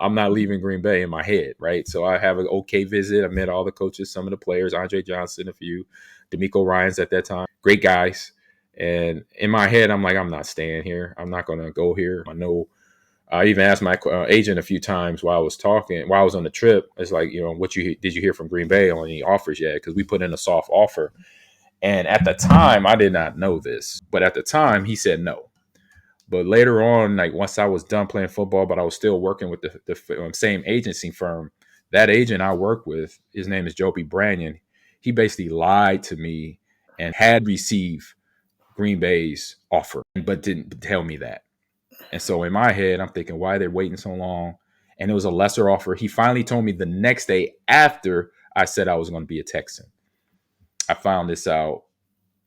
I'm not leaving Green Bay in my head, right? So I have an okay visit. I met all the coaches, some of the players, Andre Johnson, a few, D'Amico Ryans at that time, great guys. And in my head, I'm like, I'm not staying here. I'm not going to go here. I even asked my agent a few times while I was on the trip. It's like, did you hear from Green Bay on any offers yet? Because we put in a soft offer. And at the time, I did not know this. But at the time, he said no. But later on, like once I was done playing football, but I was still working with the same agency firm, that agent I work with, his name is Joby Branyan. He basically lied to me and had received Green Bay's offer, but didn't tell me that. And so in my head, I'm thinking, why are they waiting so long? And it was a lesser offer. He finally told me the next day after I said I was going to be a Texan. I found this out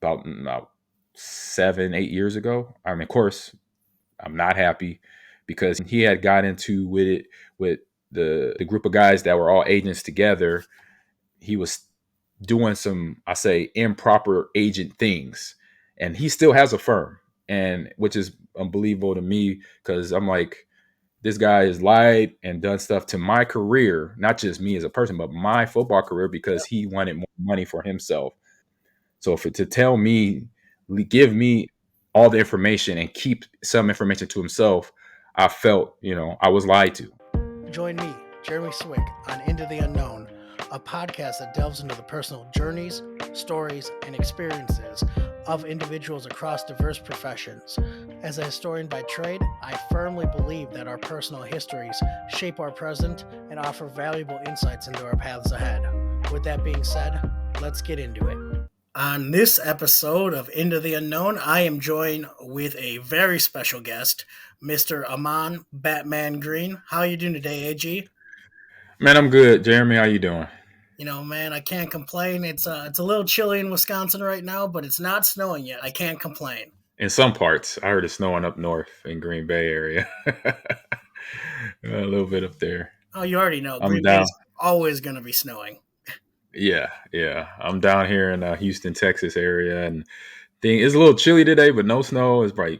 about 7-8 years ago. I mean, of course, I'm not happy because he had got into with the group of guys that were all agents together. He was doing some, I say, improper agent things, and he still has a firm, and which is unbelievable to me because I'm like, this guy has lied and done stuff to my career, not just me as a person, but my football career because he wanted more money for himself. So to tell me, give me all the information and keep some information to himself, I felt, I was lied to. Join me, Jeremy Swick, on Into the Unknown, a podcast that delves into the personal journeys, stories, and experiences of individuals across diverse professions. As a historian by trade, I firmly believe that our personal histories shape our present and offer valuable insights into our paths ahead. With that being said, let's get into it. On this episode of Into the Unknown, I am joined with a very special guest, Mr. Ahman Batman Green. How are you doing today, AG? Man, I'm good. Jeremy, how you doing? Man, I can't complain. It's a little chilly in Wisconsin right now, but it's not snowing yet. I can't complain. In some parts, I heard it's snowing up north in Green Bay area. A little bit up there. Oh, you already know. I'm Green down. Bay's always going to be snowing. Yeah. I'm down here in Houston, Texas area, and it's a little chilly today, but no snow. It's probably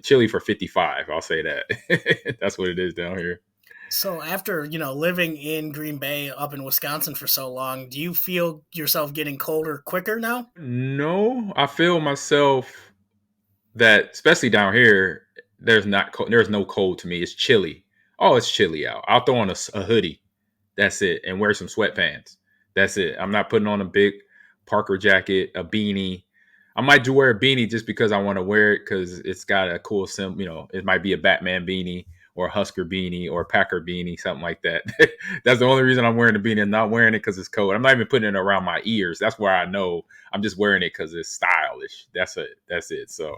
chilly for 55. I'll say that. That's what it is down here. So after, living in Green Bay up in Wisconsin for so long, do you feel yourself getting colder quicker now? No, I feel myself that, especially down here, there's no cold to me. It's chilly. Oh, it's chilly out. I'll throw on a hoodie. That's it. And wear some sweatpants. That's it. I'm not putting on a big Parker jacket, a beanie. I might do wear a beanie just because I want to wear it because it's got a cool symbol. It might be a Batman beanie or a Husker beanie or a Packer beanie, something like that. That's the only reason I'm wearing the beanie. I'm not wearing it because it's cold. I'm not even putting it around my ears. That's where I know I'm just wearing it because it's stylish. That's it. So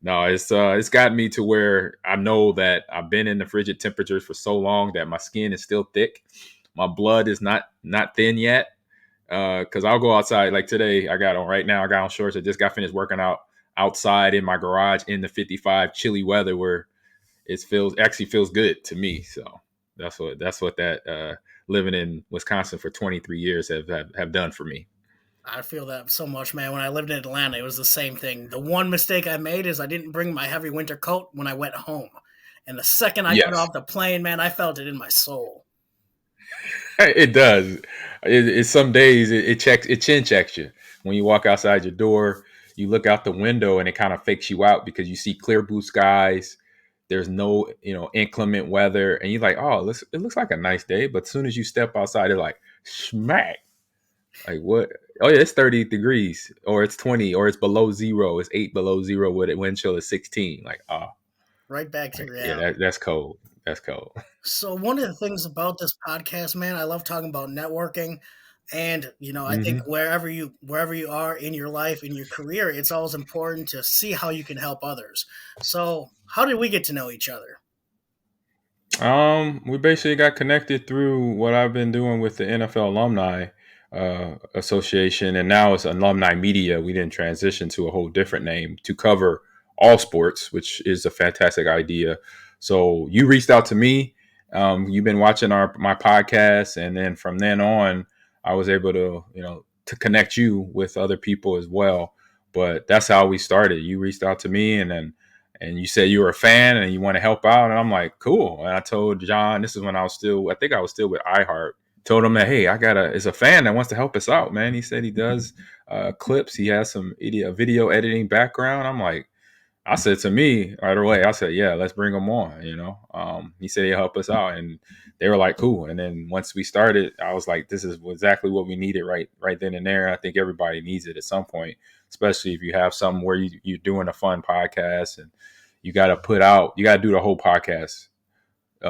no, it's gotten me to where I know that I've been in the frigid temperatures for so long that my skin is still thick. My blood is not thin yet. Because I'll go outside like today. I got on shorts. I just got finished working out outside in my garage in the 55 chilly weather where it actually feels good to me. So that's what living in Wisconsin for 23 years have done for me. I feel that so much, man. When I lived in Atlanta, it was the same thing. The one mistake I made is I didn't bring my heavy winter coat when I went home. And the second I got off the plane, man, I felt it in my soul. It does. It's some days it chin checks you. When you walk outside your door, you look out the window and it kind of fakes you out because you see clear blue skies. There's no, inclement weather. And you're like, oh, it looks like a nice day. But as soon as you step outside, it's like smack. Like what? Oh yeah, it's 30 degrees or it's 20 or it's below zero. It's 8 below zero with a wind chill of 16. Like, right back to reality. Yeah, that's cold. That's cold. So one of the things about this podcast, man, I love talking about networking. And, I think wherever you are in your life, in your career, it's always important to see how you can help others. So how did we get to know each other? We basically got connected through what I've been doing with the NFL Alumni Association, and now it's Alumni Media. We didn't transition to a whole different name to cover all sports, which is a fantastic idea. So you reached out to me. You've been watching my podcast, and then from then on, I was able to to connect you with other people as well. But that's how we started. You reached out to me, and then and you said you were a fan and you want to help out. And I'm like, cool. And I told John, this is when I think I was still with iHeart. Told him that, hey, it's a fan that wants to help us out, man. He said he does clips. He has some video editing background. I'm like, I said to me right away, I said, yeah, let's bring him on. He said he'll help us out, and they were like, cool. And then once we started, I was like, this is exactly what we needed right then and there. I think everybody needs it at some point, especially if you have something where you're doing a fun podcast and you got to do the whole podcast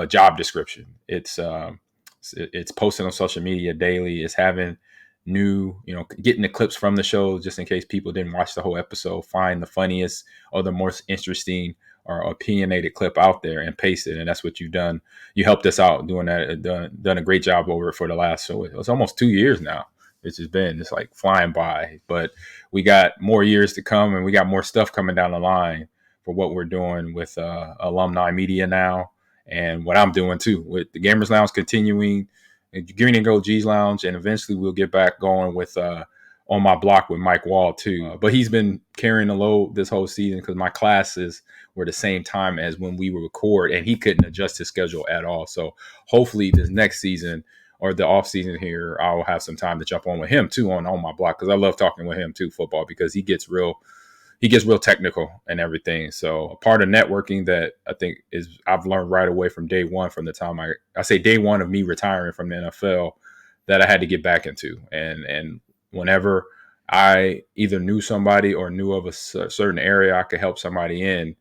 job description. It's posting on social media daily. It's having getting the clips from the show just in case people didn't watch the whole episode, find the funniest or the most interesting or opinionated clip out there and paste it. And that's what you've done. You helped us out doing that. Done a great job over it for the last, so it's almost 2 years now. It's like flying by, but we got more years to come, and we got more stuff coming down the line for what we're doing with alumni media now, and what I'm doing too with the Gamers Lounge continuing, Green and Gold G's Lounge, and eventually we'll get back going with On My Block with Mike Wall too. But he's been carrying the load this whole season because my classes were the same time as when we would record, and he couldn't adjust his schedule at all. So hopefully this next season or the off season here, I'll have some time to jump on with him too on My Block, because I love talking with him too, football, because he gets real technical and everything. So a part of networking that I think I've learned right away from day one, from the time I say day one of me retiring from the NFL, that I had to get back into. And whenever I either knew somebody or knew of a certain area I could help somebody in,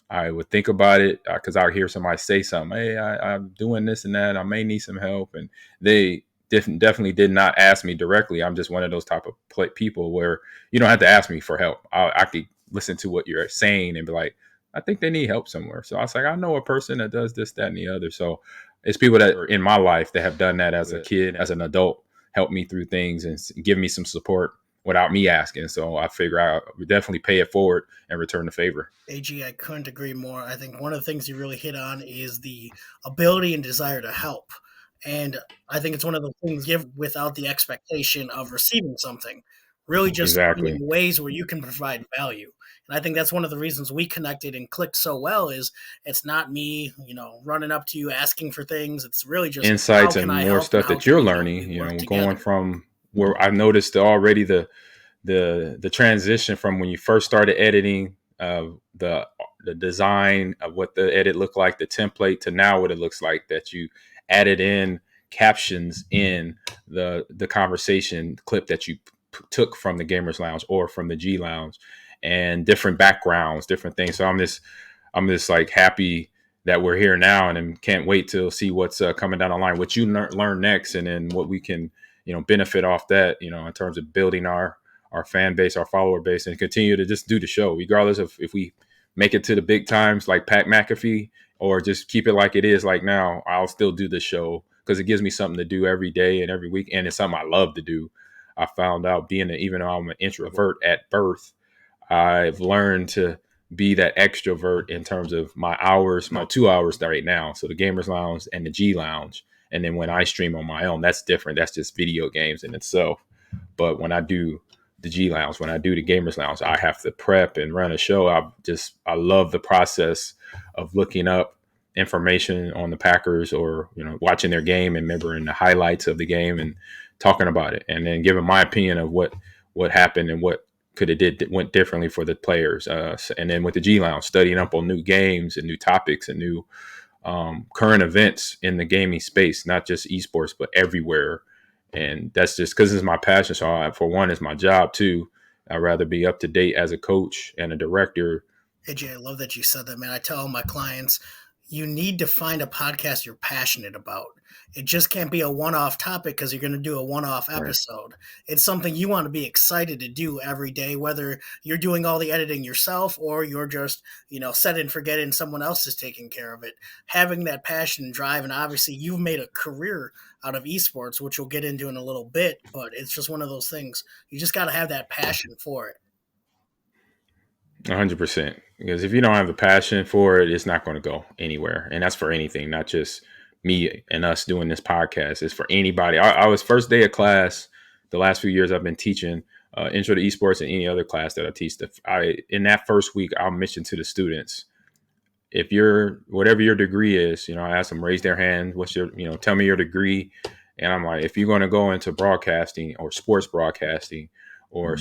I would think about it, because I would hear somebody say something. Hey, I'm doing this and that. I may need some help. And they definitely did not ask me directly. I'm just one of those type of people where you don't have to ask me for help. I could listen to what you're saying and be like, I think they need help somewhere. So I was like, I know a person that does this, that, and the other. So it's people that are in my life that have done that as a kid, as an adult, help me through things and give me some support without me asking. So I figure I would definitely pay it forward and return the favor. AG, I couldn't agree more. I think one of the things you really hit on is the ability and desire to help. And I think it's one of those things give without the expectation of receiving something. Really just in ways where you can provide value. And I think that's one of the reasons we connected and clicked so well is it's not me, running up to you asking for things. It's really just insights and more stuff that you're learning, going from where I've noticed already the transition from when you first started editing, the design of what the edit looked like, the template, to now what it looks like, that you added in captions in the conversation clip that you took from the Gamers Lounge or from the G Lounge, and different backgrounds, different things. So I'm just like happy that we're here now, and can't wait to see what's coming down the line, what you learn next, and then what we can benefit off that, in terms of building our fan base, our follower base, and continue to just do the show, regardless of if we make it to the big times like Pat McAfee, or just keep it like it is like now. I'll still do the show because it gives me something to do every day and every week, and it's something I love to do. I found out even though I'm an introvert at birth, I've learned to be that extrovert in terms of my hours, my 2 hours right now. So the Gamers Lounge and the G Lounge. And then when I stream on my own, that's different. That's just video games in itself. But when I do the G Lounge, when I do the Gamers Lounge, I have to prep and run a show. I love the process of looking up information on the Packers, or watching their game and remembering the highlights of the game and talking about it, and then giving my opinion of what happened and what could have went differently for the players. And then with the G Lounge, studying up on new games and new topics and new current events in the gaming space, not just esports, but everywhere. And that's just because it's my passion. So for one, it's my job too. I'd rather be up to date as a coach and a director. AJ, I love that you said that, man. I tell all my clients, you need to find a podcast you're passionate about. It just can't be a one-off topic because you're going to do a one-off episode. Right. It's something you want to be excited to do every day, whether you're doing all the editing yourself or you're just, set and forget it and someone else is taking care of it. Having that passion and drive, and obviously you've made a career out of esports, which we'll get into in a little bit, but it's just one of those things. You just got to have that passion for it. 100%. Because if you don't have the passion for it, it's not going to go anywhere. And that's for anything, not just me and us doing this podcast. It's for anybody. I was first day of class. The last few years I've been teaching intro to esports and any other class that I teach. In that first week, I'll mention to the students, if you're whatever your degree is, I ask them raise their hand. What's your, tell me your degree. And I'm like, if you're going to go into broadcasting or sports broadcasting or,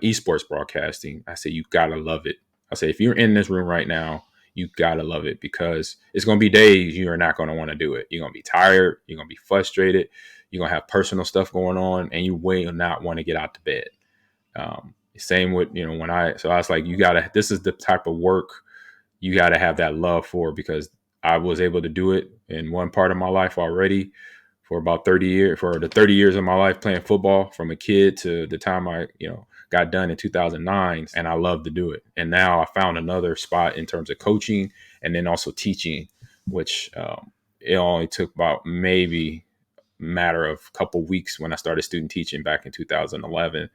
esports broadcasting, I say, you got to love it. I say, if you're in this room right now, you got to love it, because it's going to be days you're not going to want to do it. You're going to be tired. You're going to be frustrated. You're going to have personal stuff going on, and you will not want to get out to bed. Same with, so I was like, this is the type of work you got to have that love for, because I was able to do it in one part of my life already for about 30 years, for the 30 years of my life playing football from a kid to the time I, got done in 2009, and I love to do it. And now I found another spot in terms of coaching and then also teaching, which it only took about maybe matter of a couple weeks when I started student teaching back in 2011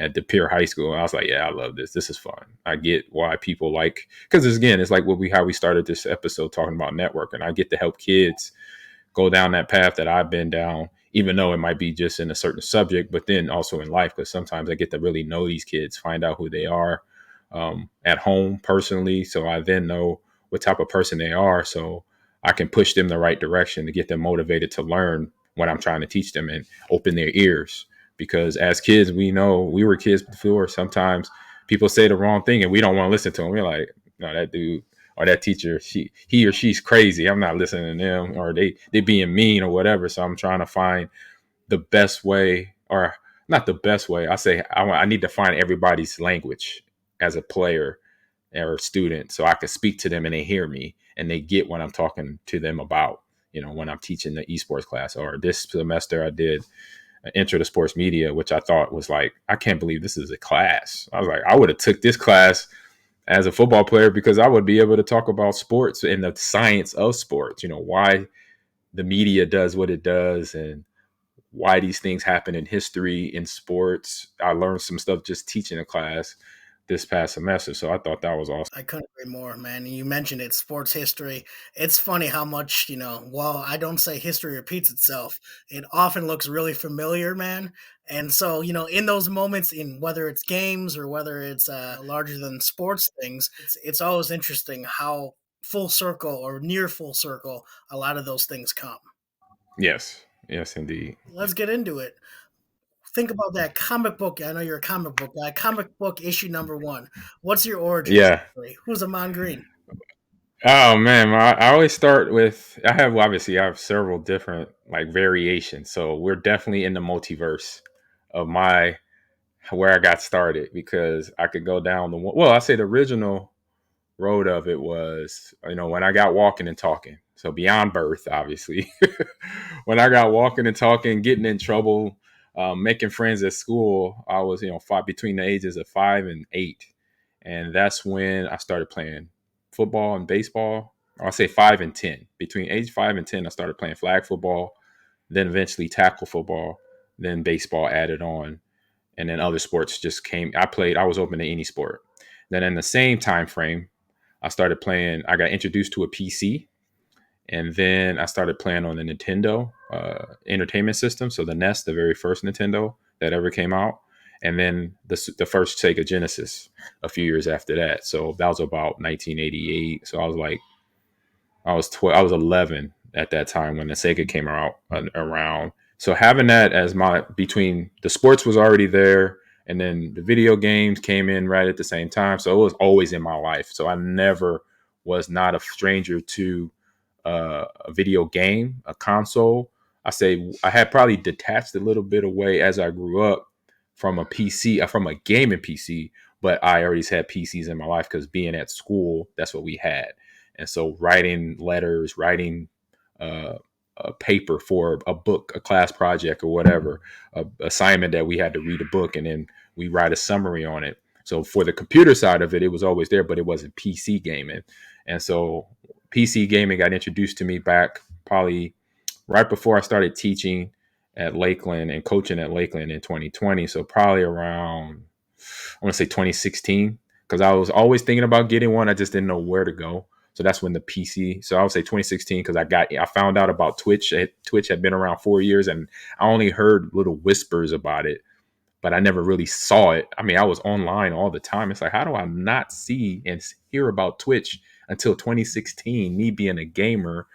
at De Pere High School. And I was like, yeah, I love this. This is fun. I get why people because it's like how we started this episode talking about networking. I get to help kids go down that path that I've been down, even though it might be just in a certain subject, but then also in life, because sometimes I get to really know these kids, find out who they are at home personally. So I then know what type of person they are. So I can push them the right direction to get them motivated to learn what I'm trying to teach them and open their ears. Because as kids, we know we were kids before. Sometimes people say the wrong thing and we don't want to listen to them. We're like, no, that dude or that teacher, he or she's crazy. I'm not listening to them, or they being mean or whatever. So I'm trying to find the best way, or not the best way. I say I need to find everybody's language as a player or a student, so I can speak to them and they hear me and they get what I'm talking to them about. When I'm teaching the esports class, or this semester I did an intro to sports media, which I thought was like, I can't believe this is a class. I was like, I would have took this class as a football player, because I would be able to talk about sports and the science of sports, why the media does what it does and why these things happen in history in sports. I learned some stuff just teaching a class this past semester. So I thought that was awesome. I couldn't agree more, man. You mentioned it, sports history. It's funny how much, while I don't say history repeats itself, it often looks really familiar, man. And so, in those moments, in whether it's games or whether it's larger than sports things, it's always interesting how full circle or near full circle a lot of those things come. Yes, indeed. Let's get into it. Think about that comic book. I know you're a comic book guy. Comic book issue number 1. What's your origin Yeah. story? Who's Ahman Green? Oh man, I always start with, I have several different variations. So we're definitely in the multiverse of where I got started, because I could go down I say the original road of it was, when I got walking and talking. So beyond birth, obviously, when I got walking and talking, getting in trouble, making friends at school, I was, between the ages of 5 and 8. And that's when I started playing football and baseball. I'll say 5 and 10. Between age 5 and 10, I started playing flag football, then eventually tackle football, then baseball added on. And then other sports just came. I was open to any sport. Then in the same time frame, I got introduced to a PC, and then I started playing on the Nintendo entertainment system. So the NES, the very first Nintendo that ever came out. And then the first Sega Genesis a few years after that. So that was about 1988. So I was 12, I was 11 at that time when the Sega came out around. So having that as between the sports was already there, and then the video games came in right at the same time. So it was always in my life. So I never was not a stranger to a video game, a console. I say I had probably detached a little bit away as I grew up from a PC, from a gaming PC, but I already had PCs in my life, because being at school, that's what we had. And so writing letters, writing a paper for a book, a class project or whatever, a assignment that we had to read a book and then we write a summary on it. So for the computer side of it, it was always there, but it wasn't PC gaming. And so PC gaming got introduced to me back probably right before I started teaching at Lakeland and coaching at Lakeland in 2020. So probably around, I want to say 2016, because I was always thinking about getting one. I just didn't know where to go. So that's when the PC. So I would say 2016, because I found out about Twitch. Twitch had been around 4 years, and I only heard little whispers about it, but I never really saw it. I mean, I was online all the time. It's like, how do I not see and hear about Twitch until 2016? Me being a gamer,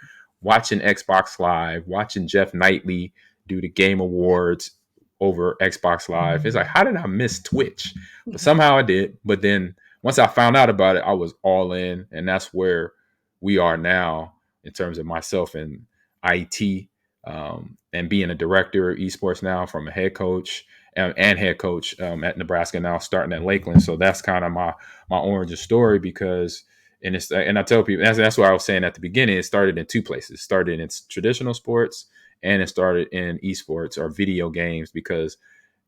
watching Xbox Live, watching Jeff Knightley do the Game Awards over Xbox Live. It's like, how did I miss Twitch? But somehow I did. But then once I found out about it, I was all in, and that's where we are now in terms of myself and IT, and being a director of esports now, from a head coach and head coach at Nebraska, now starting at Lakeland. So that's kind of my origin story, because and I tell people that's what I was saying at the beginning. It started in two places. It started in traditional sports, and it started in esports or video games, because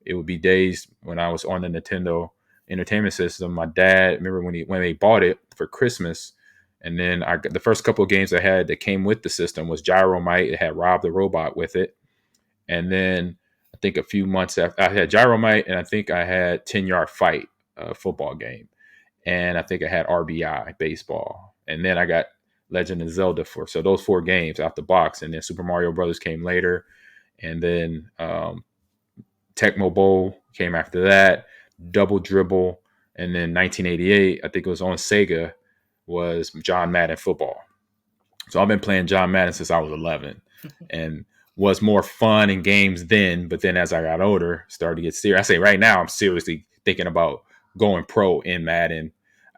it would be days when I was on the Nintendo Entertainment System. My dad, remember when they bought it for Christmas, and then the first couple of games I had that came with the system was Gyromite. It had Rob the Robot with it, and then I think a few months after, I had Gyromite, and I think I had 10-Yard Fight, football game, and I think I had RBI baseball, and then I got Legend of Zelda so those 4 games out the box, and then Super Mario Brothers came later, and then Tecmo Bowl came after that, Double Dribble, and then 1988, I think it was on Sega, was John Madden football. So I've been playing John Madden since I was 11, and was more fun in games then. But then as I got older, started to get serious. I say right now, I'm seriously thinking about going pro in Madden.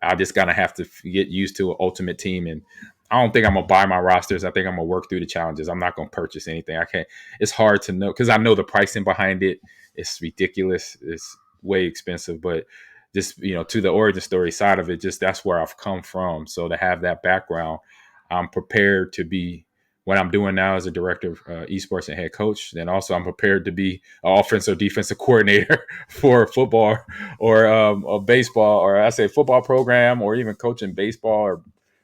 I just gotta have to get used to an ultimate team, and I don't think I'm gonna buy my rosters. I think I'm gonna work through the challenges. I'm not gonna purchase anything. I can't. It's hard to know, because I know the pricing behind it. It's ridiculous. It's way expensive, but just, to the origin story side of it, just that's where I've come from. So to have that background, I'm prepared to be what I'm doing now as a director of esports and head coach. Then also I'm prepared to be an offensive defensive coordinator for football or baseball, or I say football program, or even coaching baseball or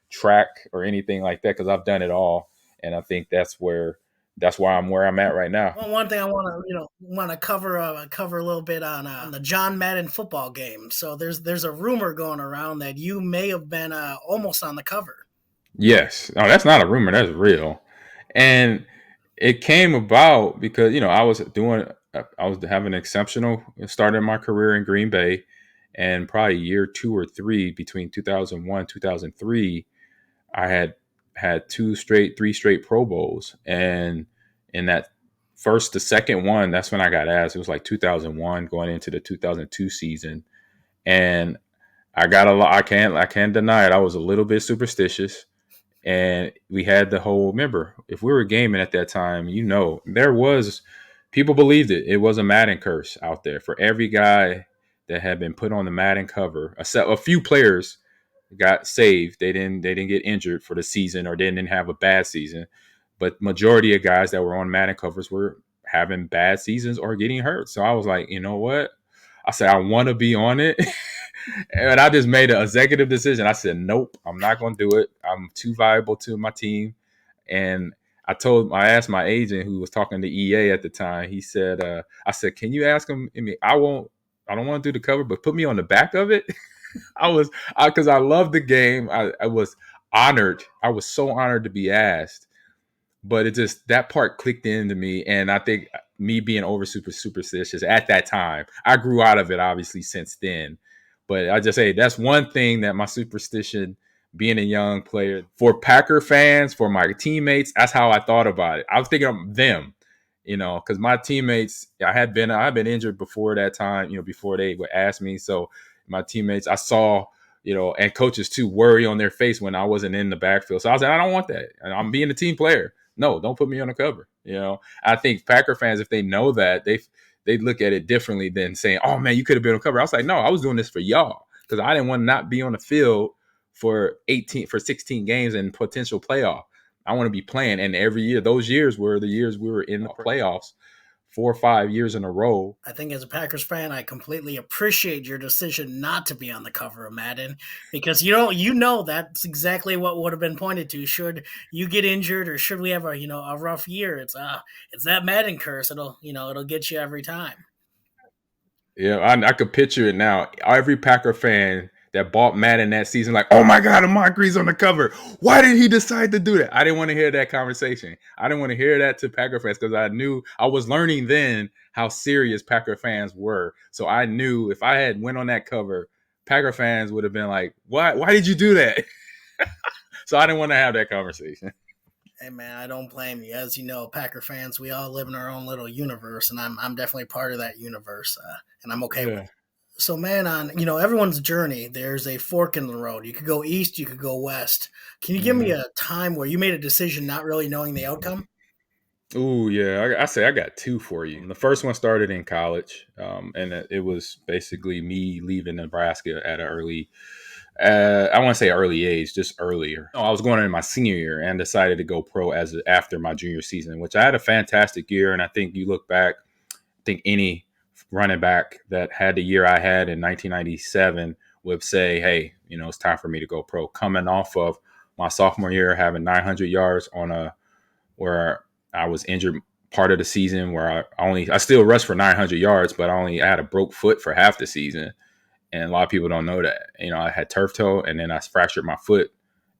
track or anything like that, because I've done it all. And I think that's why I'm where I'm at right now. Well, one thing I want to cover a little bit on the John Madden football game. So there's a rumor going around that you may have been almost on the cover. Yes. No, that's not a rumor. That's real. And it came about because, I was having an exceptional start in my career in Green Bay, and probably year 2 or 3, between 2001, 2003, I had 3 straight Pro Bowls. And in that the second one, that's when I got asked. It was like 2001 going into the 2002 season. And I got a lot. I can't deny it. I was a little bit superstitious. And we had the whole, remember, if we were gaming at that time, there was, people believed it. It was a Madden curse out there for every guy that had been put on the Madden cover. A few players got saved. They didn't get injured for the season, or they didn't have a bad season. But majority of guys that were on Madden covers were having bad seasons or getting hurt. So I was like, you know what? I said, I want to be on it. And I just made an executive decision. I said, nope, I'm not going to do it. I'm too valuable to my team. And I asked my agent, who was talking to EA at the time. He said, I said, can you ask him? I mean, I don't want to do the cover, but put me on the back of it. Because I love the game. I was honored. I was so honored to be asked. But it just, that part clicked into me. And I think me being over superstitious at that time, I grew out of it obviously since then. But I just say that's one thing that my superstition, being a young player, for Packer fans, for my teammates, that's how I thought about it. I was thinking of them, because my teammates, I've been injured before that time, before they would ask me. So my teammates, I saw, and coaches too, worry on their face when I wasn't in the backfield. So I was like, I don't want that. I'm being a team player. No, don't put me on the cover. I think Packer fans, if they know that, they look at it differently than saying, oh man, you could have been on the cover. I was like, no, I was doing this for y'all, because I didn't want to not be on the field for 16 games and potential playoff. I want to be playing. And every year, those years were the years we were in the playoffs 4 or 5 years in a row. I think as a Packers fan, I completely appreciate your decision not to be on the cover of Madden, because that's exactly what would have been pointed to. Should you get injured, or should we have a rough year, it's that Madden curse. It'll get you every time. Yeah, I could picture it now. Every Packer fan that bought Madden that season, like, oh my God, Ahman Green's on the cover. Why did he decide to do that? I didn't want to hear that conversation. I didn't want to hear that to Packer fans because I knew I was learning then how serious Packer fans were. So I knew if I had went on that cover, Packer fans would have been like, why did you do that? So I didn't want to have that conversation. Hey man, I don't blame you. As you know, Packer fans, we all live in our own little universe, and I'm definitely part of that universe, and I'm okay with it. So man, on everyone's journey, there's a fork in the road. You could go east, you could go west. Can you give me a time where you made a decision not really knowing the outcome? Ooh, yeah. I say I got two for you. The first one started in college, and it was basically me leaving Nebraska at an early, I want to say early age, just earlier. I was going in my senior year and decided to go pro after my junior season, which I had a fantastic year. And I think you look back, I think any running back that had the year I had in 1997 would say, hey, it's time for me to go pro. Coming off of my sophomore year, having 900 yards where I was injured part of the season, where I still rushed for 900 yards, but I had a broke foot for half the season. And a lot of people don't know that. I had turf toe, and then I fractured my foot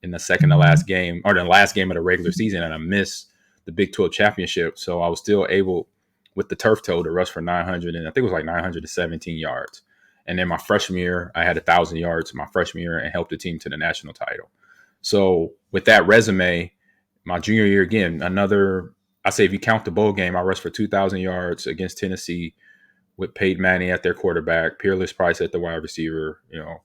in the second to last game, or the last game of the regular season, and I missed the Big 12 championship. So I was still able, with the turf toe, to rush for 900, and I think it was like 917 yards. And then my freshman year, I had 1,000 yards my freshman year and helped the team to the national title. So with that resume, my junior year, again, I say if you count the bowl game, I rushed for 2,000 yards against Tennessee with Peyton Manning at their quarterback, Peerless Price at the wide receiver, a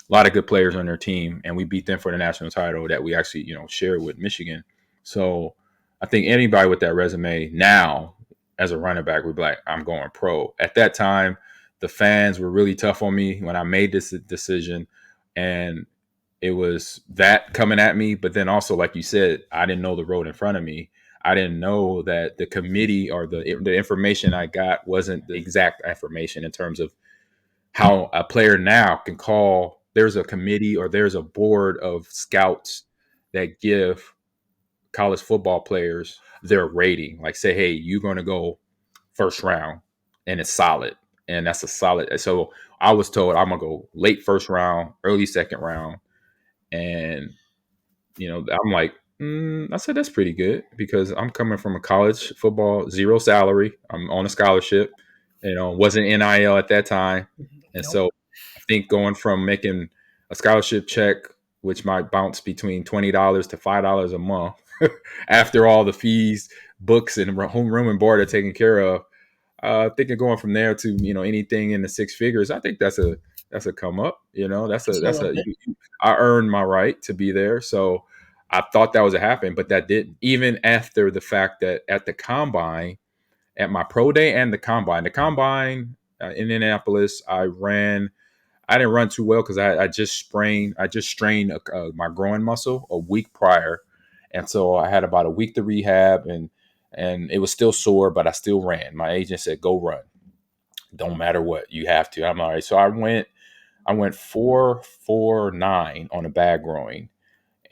lot of good players on their team. And we beat them for the national title that we actually, shared with Michigan. So I think anybody with that resume now as a running back would be like, I'm going pro. At that time, the fans were really tough on me when I made this decision. And it was that coming at me. But then also, like you said, I didn't know the road in front of me. I didn't know that the committee or the information I got wasn't the exact information in terms of how a player now can call. There's a committee or there's a board of scouts that give college football players their rating. Like say, hey, you're going to go first round and it's solid. And that's a solid. So I was told I'm going to go late first round, early second round. And, I'm like, I said, that's pretty good because I'm coming from a college football, zero salary. I'm on a scholarship, wasn't NIL at that time. And so I think going from making a scholarship check, which might bounce between $20 to $5 a month after all the fees, books, and home room and board are taken care of, thinking going from there to, anything in the six figures, I think that's a come up, I earned my right to be there. So I thought that was a happen, but that didn't. Even after the fact that at the combine, at my pro day and the combine in Indianapolis, I didn't run too well because I just strained my groin muscle a week prior. And so I had about a week to rehab and it was still sore, but I still ran. My agent said, go run. Don't matter what, you have to. I'm all right. So I went 4.49 on a bad groin.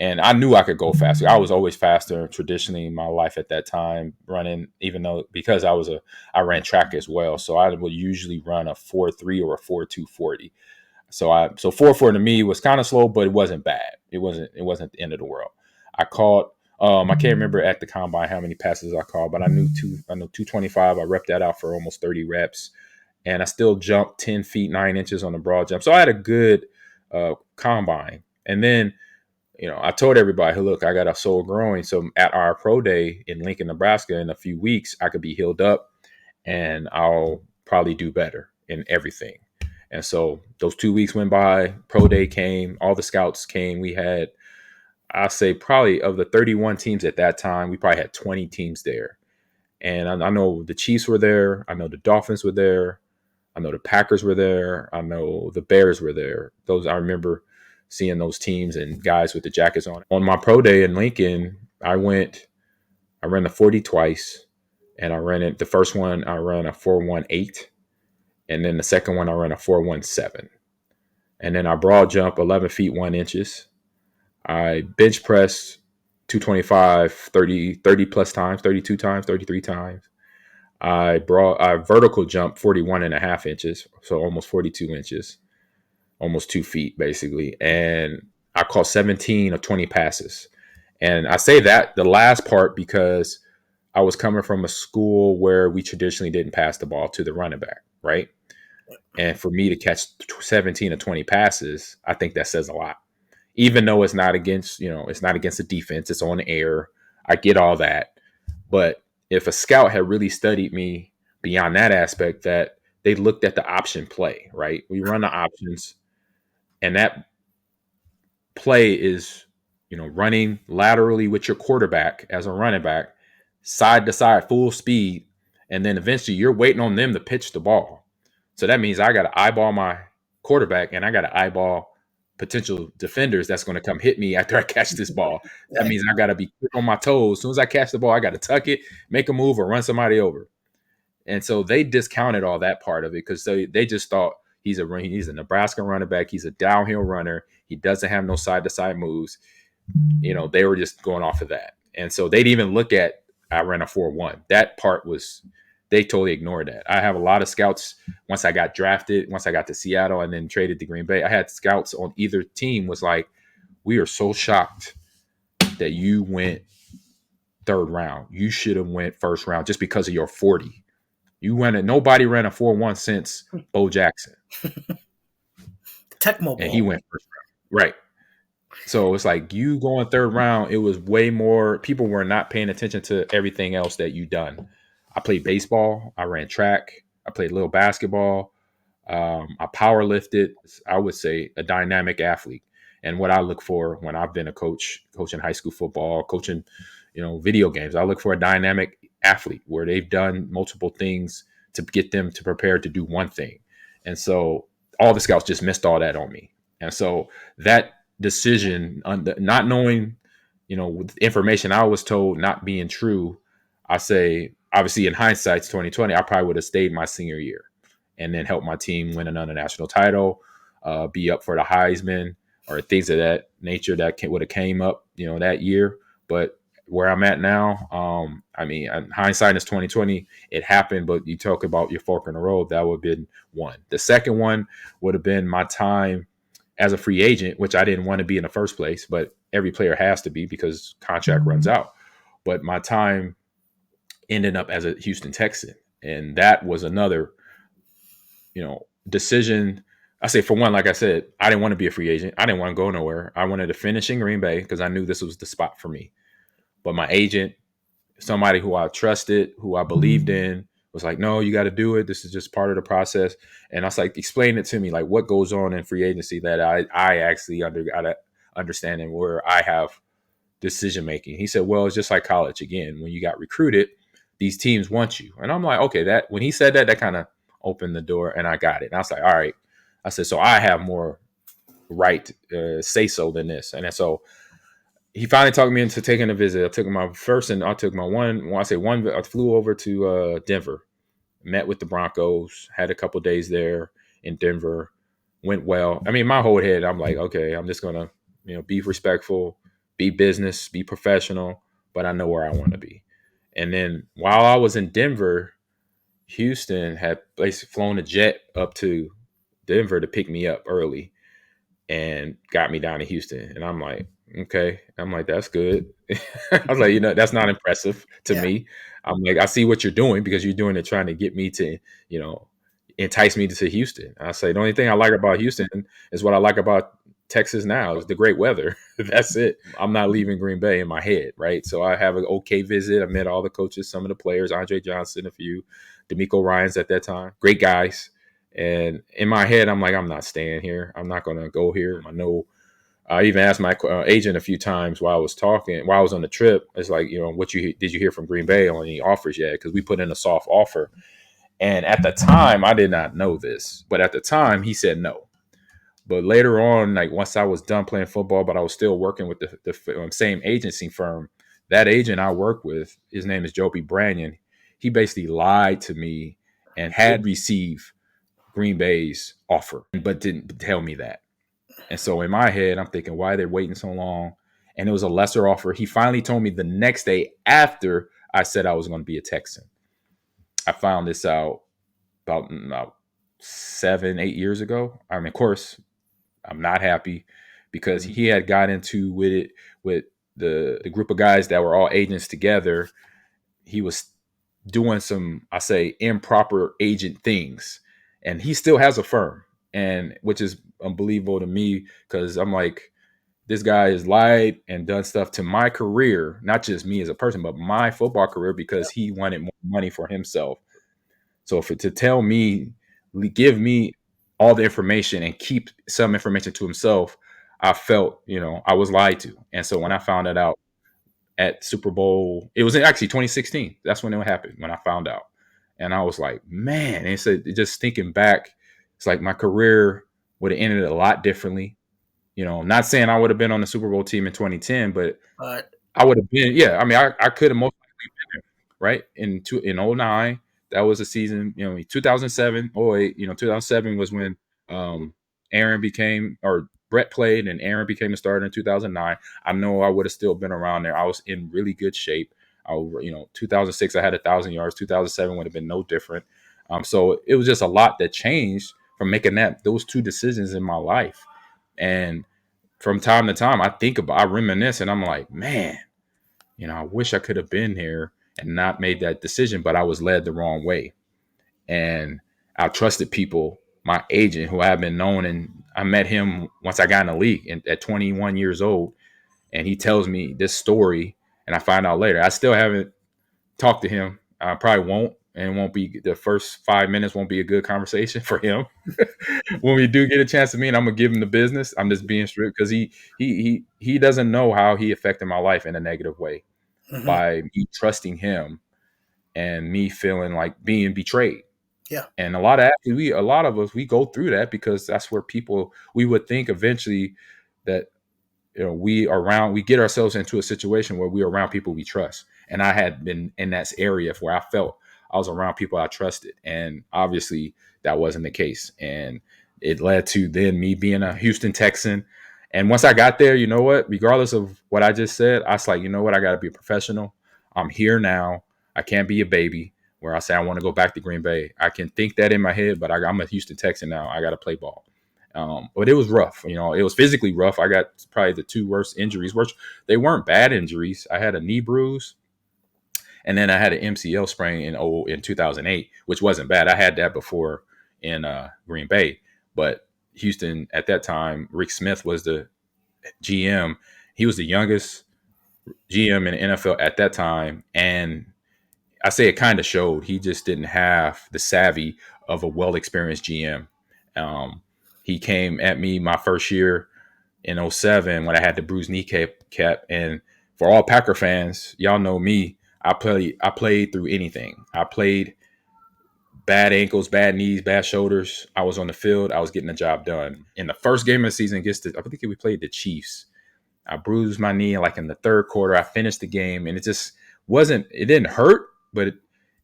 And I knew I could go faster. I was always faster traditionally in my life at that time running, because I ran track as well. So I would usually run a 4.3 or a 4.2 40. So 4.4 to me was kind of slow, but it wasn't bad. It wasn't the end of the world. I caught, I can't remember at the combine how many passes I caught, but I know 225. I repped that out for almost 30 reps. And I still jumped 10 feet, 9 inches on the broad jump. So I had a good combine. And then, I told everybody, hey, look, I got a sore groin. So at our pro day in Lincoln, Nebraska, in a few weeks, I could be healed up and I'll probably do better in everything. And so those 2 weeks went by, pro day came, all the scouts came. We had, I'll say probably of the 31 teams at that time, we probably had 20 teams there. And I know the Chiefs were there. I know the Dolphins were there. I know the Packers were there. I know the Bears were there. I remember seeing those teams and guys with the jackets on. On my pro day in Lincoln, I ran the 40 twice, and I ran it. The first one, I ran a 4.18, and then the second one, I ran a 4.17. And then I broad jump 11 feet 1 inches. I bench press 225, 30 plus times, 32 times, 33 times. I vertical jump 41.5 inches, so almost 42 inches. almost 2 feet basically. And I caught 17 of 20 passes. And I say that the last part because I was coming from a school where we traditionally didn't pass the ball to the running back, right? And for me to catch 17 or 20 passes, I think that says a lot. Even though it's not against, it's not against the defense, it's on the air. I get all that. But if a scout had really studied me beyond that aspect, that they looked at the option play, right? We run the options, and that play is, running laterally with your quarterback as a running back, side to side, full speed, and then eventually you're waiting on them to pitch the ball. So that means I got to eyeball my quarterback and I got to eyeball potential defenders that's going to come hit me after I catch this ball. That means I got to be quick on my toes. As soon as I catch the ball, I got to tuck it, make a move, or run somebody over. And so they discounted all that part of it because they just thought he's a Nebraska running back. He's a downhill runner. He doesn't have no side to side moves. They were just going off of that. And so they'd even look at, I ran a 4.1. That part was, they totally ignored that. I have a lot of scouts. Once I got drafted, once I got to Seattle and then traded to Green Bay, I had scouts on either team was like, we are so shocked that you went third round. You should have went first round just because of your 40. Nobody ran a 4.1 since Bo Jackson. Tech Mobile. And he went first round. Right. So it's like you going third round, it was way more, people were not paying attention to everything else that you done. I played baseball. I ran track. I played a little basketball. I power lifted. I would say a dynamic athlete. And what I look for when I've been a coach, coaching high school football, coaching, video games, I look for a dynamic athlete where they've done multiple things to get them to prepare to do one thing. And so all the scouts just missed all that on me. And so that decision, not knowing, with information I was told not being true, I say, obviously in hindsight, 2020, I probably would have stayed my senior year and then help my team win another national title, be up for the Heisman or things of that nature that would have came up, that year. But where I'm at now, hindsight is 2020. It happened, but you talk about your fork in the road, that would have been one. The second one would have been my time as a free agent, which I didn't want to be in the first place, but every player has to be because contract runs out. But my time ended up as a Houston Texan. And that was another, decision. I say, for one, like I said, I didn't want to be a free agent. I didn't want to go nowhere. I wanted to finish in Green Bay because I knew this was the spot for me. But my agent, somebody who I trusted, who I believed in, was like, no, you got to do it. This is just part of the process. And I was like, explain it to me, like what goes on in free agency that I actually understand and where I have decision making. He said, well, it's just like college. Again, when you got recruited, these teams want you. And I'm like, okay, that when he said that, that kind of opened the door and I got it. And I was like, all right. I said, so I have more right say so than this. And so he finally talked me into taking a visit. I took my first and I took my one. When I say one, I flew over to Denver, met with the Broncos, had a couple days there in Denver, went well. I mean, my whole head, I'm like, okay, I'm just going to, be respectful, be business, be professional, but I know where I want to be. And then while I was in Denver, Houston had basically flown a jet up to Denver to pick me up early and got me down to Houston. And I'm like, okay. I'm like, that's good. I was like, that's not impressive to me. I'm like, I see what you're doing because you're doing it trying to get me to, entice me to Houston. I say, the only thing I like about Houston is what I like about Texas now is the great weather. That's it. I'm not leaving Green Bay in my head, right? So I have an okay visit. I met all the coaches, some of the players, Andre Johnson, a few, D'Amico Ryans at that time, great guys. And in my head, I'm like, I'm not staying here. I'm not going to go here. I even asked my agent a few times while I was on the trip. It's like, did you hear from Green Bay on any offers yet? Because we put in a soft offer. And at the time, I did not know this. But at the time, he said no. But later on, like once I was done playing football, but I was still working with the same agency firm, that agent I work with, his name is Joby Branyan. He basically lied to me and had received Green Bay's offer, but didn't tell me that. And so in my head, I'm thinking, why are they waiting so long? And it was a lesser offer. He finally told me the next day after I said I was going to be a Texan. I found this out about 7-8 years ago. I mean, of course, I'm not happy because he had got into with it with the group of guys that were all agents together. He was doing some, I say, improper agent things, and he still has a firm, and which is unbelievable to me because I'm like, this guy has lied and done stuff to my career, not just me as a person, but my football career because he wanted more money for himself. So to tell me, give me all the information and keep some information to himself, I felt, I was lied to. And so when I found that out at Super Bowl, it was actually 2016. That's when it happened, when I found out. And I was like, man, and so just thinking back, it's like my career would have ended a lot differently. Not saying I would have been on the Super Bowl team in 2010, but I would have been, yeah. I mean, I could have most likely been there, right? In 09, that was a season, 2007, 08, 2007 was when Aaron became, or Brett played and Aaron became a starter in 2009. I know I would have still been around there. I was in really good shape. 2006, I had 1,000 yards. 2007 would have been no different. So it was just a lot that changed from making those two decisions in my life. And from time to time, I reminisce, and I'm like, man, I wish I could have been here and not made that decision, but I was led the wrong way. And I trusted people, my agent, who I have been known, and I met him once I got in the league at 21 years old, and he tells me this story, and I find out later. I still haven't talked to him. I probably won't, and won't be the first 5 minutes won't be a good conversation for him. When we do get a chance to meet, I'm gonna give him the business. I'm just being strict because he doesn't know how he affected my life in a negative way by me trusting him and me feeling like being betrayed. Yeah. And a lot of us, we go through that because that's where we would think eventually that we get ourselves into a situation where we're around people we trust. And I had been in that area where I felt I was around people I trusted, and obviously that wasn't the case. And it led to then me being a Houston Texan. And once I got there, you know what, regardless of what I just said, I was like, you know what, I got to be a professional. I'm here now. I can't be a baby where I say I want to go back to Green Bay. I can think that in my head, but I'm a Houston Texan now. I got to play ball. But it was rough. It was physically rough. I got probably the two worst injuries. They weren't bad injuries. I had a knee bruise, and then I had an MCL sprain in 2008, which wasn't bad. I had that before in Green Bay, but Houston at that time, Rick Smith was the GM. He was the youngest GM in the NFL at that time, and I say it kind of showed. He just didn't have the savvy of a well-experienced GM. Um, he came at me my first year in '07 when I had the bruised kneecap. And for all Packer fans, y'all know me. I played through anything. I played bad ankles, bad knees, bad shoulders. I was on the field. I was getting the job done. In the first game of the season I think we played the Chiefs. I bruised my knee like in the third quarter. I finished the game, and it didn't hurt, but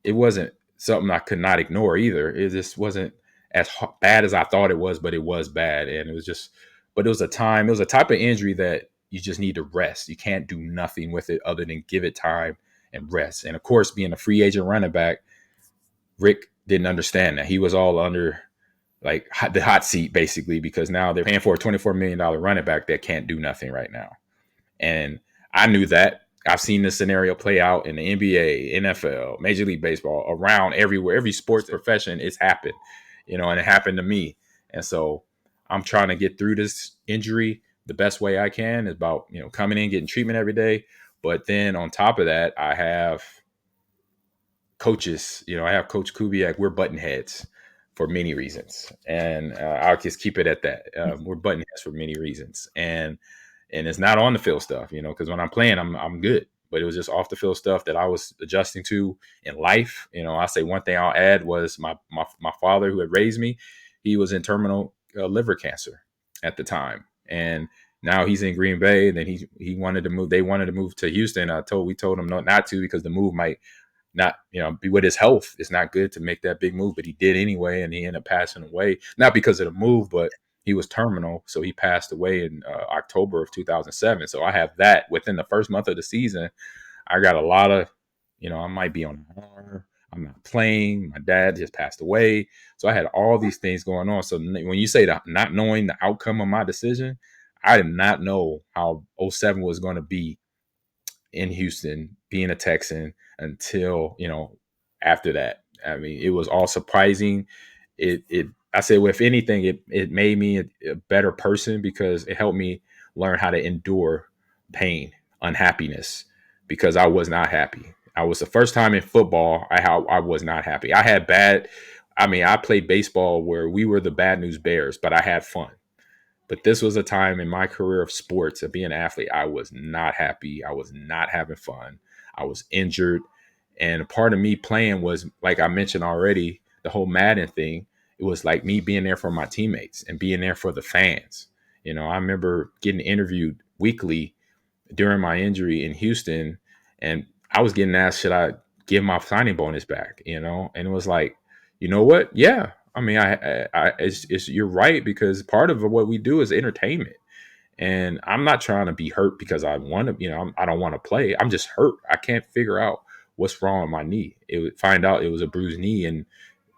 it wasn't something I could not ignore either. It just wasn't as bad as I thought it was, but it was bad. And but it was a type of injury that you just need to rest. You can't do nothing with it other than give it time and rest. And of course, being a free agent running back, Rick didn't understand that. He was all under like the hot seat basically, because now they're paying for a $24 million running back that can't do nothing right now. And I knew that. I've seen this scenario play out in the NBA, NFL, Major League Baseball, around everywhere, every sports profession. It's happened, and it happened to me. And so I'm trying to get through this injury the best way I can. Is about, coming in, getting treatment every day. But then on top of that, I have coaches. I have Coach Kubiak. We're button heads for many reasons. And I'll just keep it at that. We're button heads for many reasons. And it's not on the field stuff, because when I'm playing, I'm good. But it was just off the field stuff that I was adjusting to in life. I say one thing I'll add was my father, who had raised me, he was in terminal liver cancer at the time, and now he's in Green Bay. And then he wanted to move. They wanted to move to Houston. We told him not to, because the move might not, be with his health. It's not good to make that big move, but he did anyway, and he ended up passing away, not because of the move, but he was terminal. So he passed away in October of 2007. So I have that within the first month of the season. I got a lot of, I might be on I'm not playing. My dad just passed away. So I had all these things going on. So when you say that not knowing the outcome of my decision, I did not know how '07 was going to be in Houston, being a Texan until, after that. I mean, it was all surprising. I said, well, if anything, it made me a better person because it helped me learn how to endure pain, unhappiness, because I was not happy. I was the first time in football I was not happy. I played baseball where we were the bad news bears, but I had fun. But this was a time in my career of sports, of being an athlete, I was not happy. I was not having fun. I was injured. And a part of me playing was, like I mentioned already, the whole Madden thing. It was like me being there for my teammates and being there for the fans. I remember getting interviewed weekly during my injury in Houston, and I was getting asked, should I give my signing bonus back? And it was like, you know what? Yeah. I mean, it's you're right, because part of what we do is entertainment, and I'm not trying to be hurt because I want to. I don't want to play. I'm just hurt. I can't figure out what's wrong with my knee. It would find out it was a bruised knee, and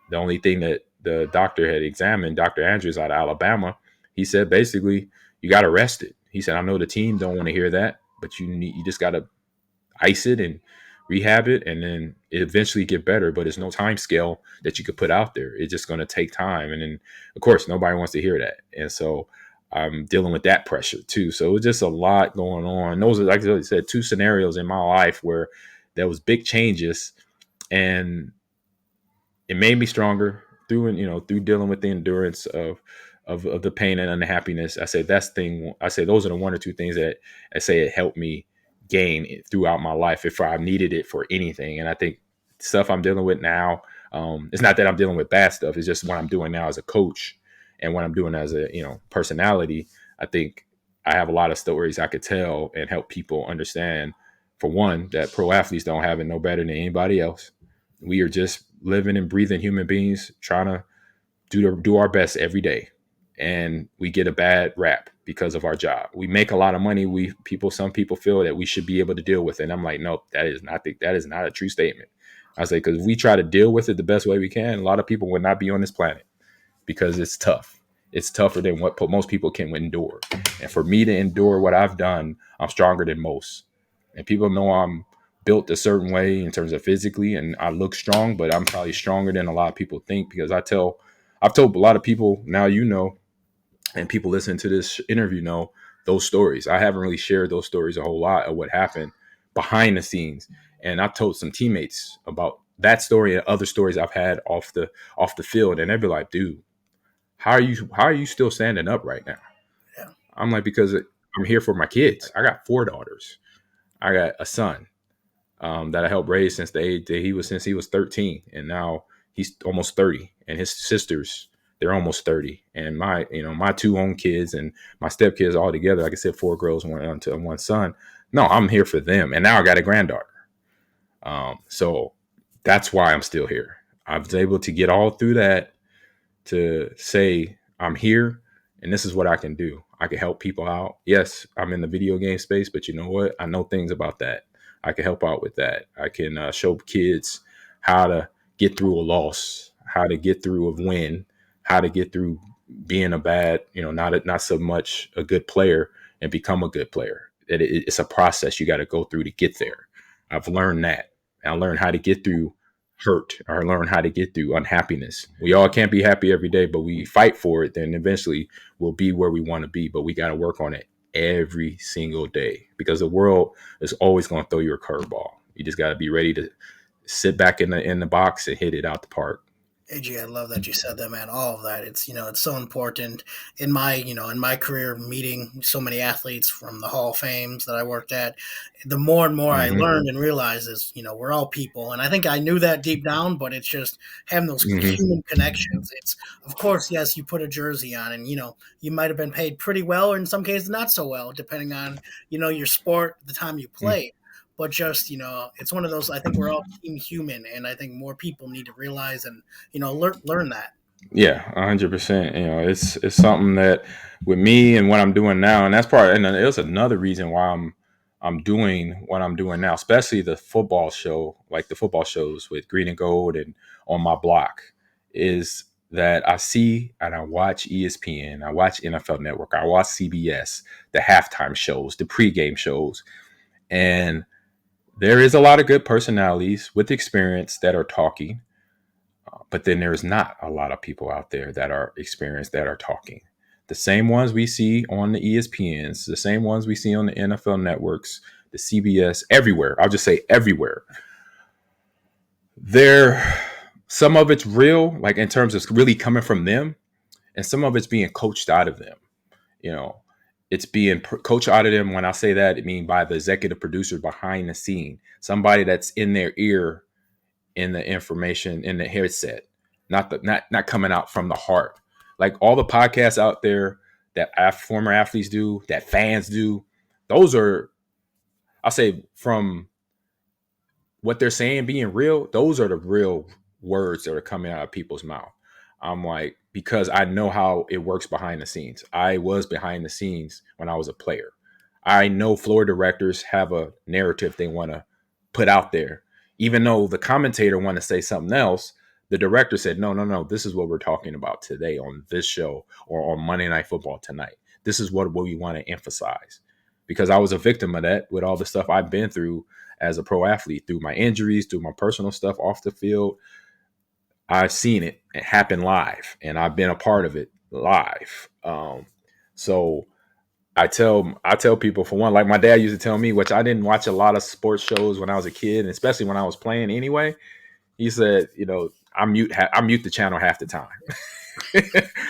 the only thing that the doctor had examined, Dr. Andrews out of Alabama, he said basically you got to rest it. He said, I know the team don't want to hear that, but you just got to ice it and rehab it, and then it eventually get better. But there's no time scale that you could put out there. It's just going to take time, and then of course nobody wants to hear that, and so I'm dealing with that pressure too. So it's just a lot going on. Those are, like I said, two scenarios in my life where there was big changes, and it made me stronger through dealing with the endurance of the pain and unhappiness. I say those are the one or two things that I say it helped me gain throughout my life if I needed it for anything. And I think stuff I'm dealing with now, it's not that I'm dealing with bad stuff. It's just what I'm doing now as a coach and what I'm doing as a personality. I think I have a lot of stories I could tell and help people understand. For one, that pro athletes don't have it no better than anybody else. We are just living and breathing human beings trying to do our best every day, and we get a bad rap because of our job. We make a lot of money. Some people feel that we should be able to deal with it. And I'm like, nope, that is not a true statement. I say, because if we try to deal with it the best way we can, a lot of people would not be on this planet, because it's tough. It's tougher than what most people can endure. And for me to endure what I've done, I'm stronger than most. And people know I'm built a certain way in terms of physically, and I look strong, but I'm probably stronger than a lot of people think, because I've told a lot of people now, and people listening to this interview know those stories. I haven't really shared those stories a whole lot of what happened behind the scenes. And I told some teammates about that story and other stories I've had off the field, and they'd be like, dude, how are you still standing up right now? Yeah. I'm like, because I'm here for my kids. I got 4 daughters. I got a son that I helped raise since the age that since he was 13, and now he's almost 30, and his sisters, they're almost 30, and my 2 own kids and my stepkids all together, like I said, 4 girls and one son. No, I'm here for them, and now I got a granddaughter. So that's why I'm still here. I was able to get all through that to say I'm here, and this is what I can do. I can help people out. Yes, I'm in the video game space, but you know what? I know things about that. I can help out with that. I can show kids how to get through a loss, how to get through a win, how to get through being a bad, not so much a good player, and become a good player. It's a process you got to go through to get there. I've learned that. I learned how to get through hurt, or learn how to get through unhappiness. We all can't be happy every day, but we fight for it. Then eventually we'll be where we want to be, but we got to work on it every single day, because the world is always going to throw you a curveball. You just got to be ready to sit back in the box and hit it out the park. AJ, I love that you said that, man. All of that. It's so important in my career, meeting so many athletes from the Hall of Fames that I worked at. The more and more I Mm-hmm. learned and realized is, we're all people. And I think I knew that deep down, but it's just having those Mm-hmm. human connections. It's, of course, yes, you put a jersey on and, you might have been paid pretty well, or in some cases not so well, depending on, your sport, the time you play. But just, it's one of those, I think we're all team human. And I think more people need to realize and, learn that. Yeah, 100%. It's something that with me and what I'm doing now, and that's part, and it's another reason why I'm doing what I'm doing now, especially the football show, like the football shows with Green and Gold and on my block, is that I see and I watch ESPN, I watch NFL Network, I watch CBS, the halftime shows, the pregame shows, and there is a lot of good personalities with experience that are talking, but then there's not a lot of people out there that are experienced that are talking. The same ones we see on the ESPNs, the same ones we see on the NFL networks, the CBS, everywhere. I'll just say everywhere. There, some of it's real, like in terms of really coming from them, and some of it's being coached out of them. You know, it's being coached out of them. When I say that, I mean by the executive producer behind the scene, somebody that's in their ear, in the information, in the headset, not coming out from the heart. Like all the podcasts out there that former athletes do, that fans do, those are, I'll say, from what they're saying being real, those are the real words that are coming out of people's mouth. I'm like, because I know how it works behind the scenes. I was behind the scenes when I was a player. I know floor directors have a narrative they want to put out there. Even though the commentator want to say something else, the director said, no, no, no, this is what we're talking about today on this show or on Monday Night Football tonight. This is what we want to emphasize. Because I was a victim of that with all the stuff I've been through as a pro athlete, through my injuries, through my personal stuff off the field. I've seen it happen live, and I've been a part of it live. So I tell people, for one, like my dad used to tell me, which I didn't watch a lot of sports shows when I was a kid, and especially when I was playing anyway. He said, I mute the channel half the time.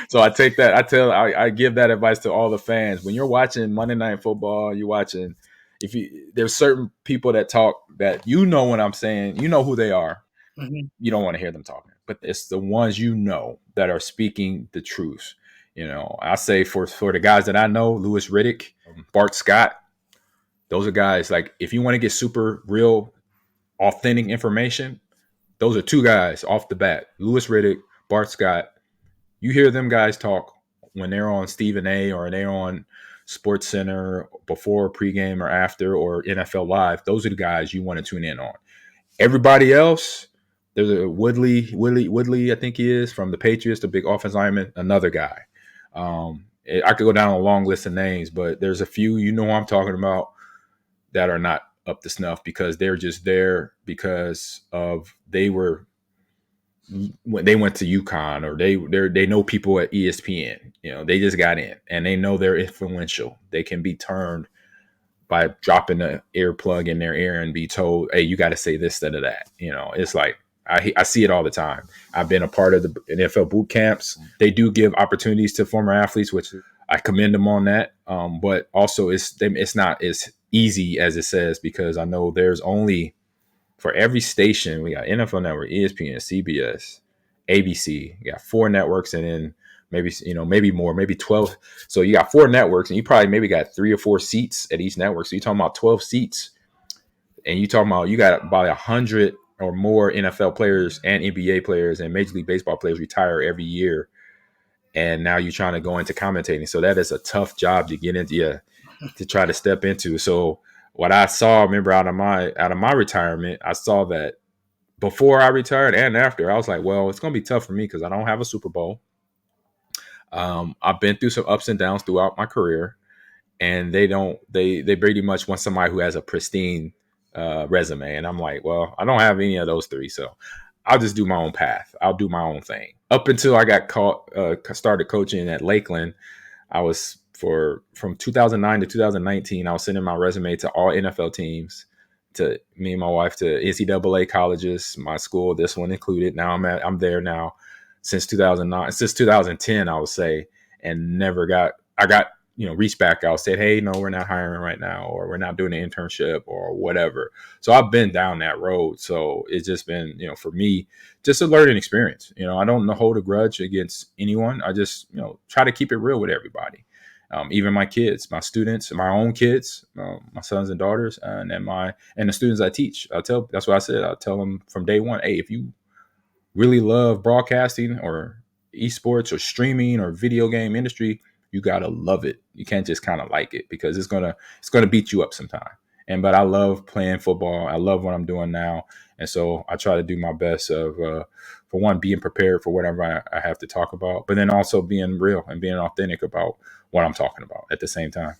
So I take that. I give that advice to all the fans. When you're watching Monday Night Football, you're watching. There's certain people that talk that what I'm saying, who they are. Mm-hmm. You don't want to hear them talking, but it's the ones that are speaking the truth. I say for the guys that I know, Louis Riddick, Bart Scott, those are guys like if you want to get super real, authentic information, those are two guys off the bat. Louis Riddick, Bart Scott. You hear them guys talk when they're on Stephen A or they're on Sports Center before, pregame, or after, or NFL Live. Those are the guys you want to tune in on. Everybody else, there's a Woodley, I think he is, from the Patriots, the big offense lineman, another guy. I could go down a long list of names, but there's a few, who I'm talking about, that are not up to snuff because they're just there because of when they went to UConn or they know people at ESPN. They just got in and they know they're influential. They can be turned by dropping the earplug in their ear and be told, hey, you got to say this instead of that. It's like, I see it all the time. I've been a part of the NFL boot camps. They do give opportunities to former athletes, which I commend them on that. But also it's not as easy as it says, because I know there's only, for every station, we got NFL Network, ESPN, CBS, ABC. You got 4 networks, and then maybe more, maybe 12. So you got 4 networks, and you probably maybe got 3 or 4 seats at each network. So you're talking about 12 seats, and you talking about you got about 100 or more NFL players and NBA players and Major League Baseball players retire every year. And now you're trying to go into commentating. So that is a tough job to get into, to try to step into. So what I saw, remember, out of my retirement, I saw that before I retired and after, I was like, well, it's going to be tough for me because I don't have a Super Bowl. I've been through some ups and downs throughout my career, and they pretty much want somebody who has a pristine resume. And I'm like, well, I don't have any of those 3. So I'll just do my own path. I'll do my own thing. Up until I got started coaching at Lakeland, I was from 2009 to 2019, I was sending my resume to all NFL teams, to me and my wife, to NCAA colleges, my school, this one included. Now I'm there now since 2010, I would say, and I got reached back out, said, hey, no, we're not hiring right now, or we're not doing an internship or whatever. So I've been down that road. So it's just been, for me, just a learning experience. I don't hold a grudge against anyone. I just, try to keep it real with everybody. Even my kids, my students, my own kids, my sons and daughters, and the students I teach. That's what I said. I'll tell them from day one, hey, if you really love broadcasting or esports or streaming or video game industry, you gotta love it. You can't just kind of like it, because it's gonna beat you up sometime. but I love playing football. I love what I'm doing now. And so I try to do my best of, for one, being prepared for whatever I have to talk about, but then also being real and being authentic about what I'm talking about at the same time.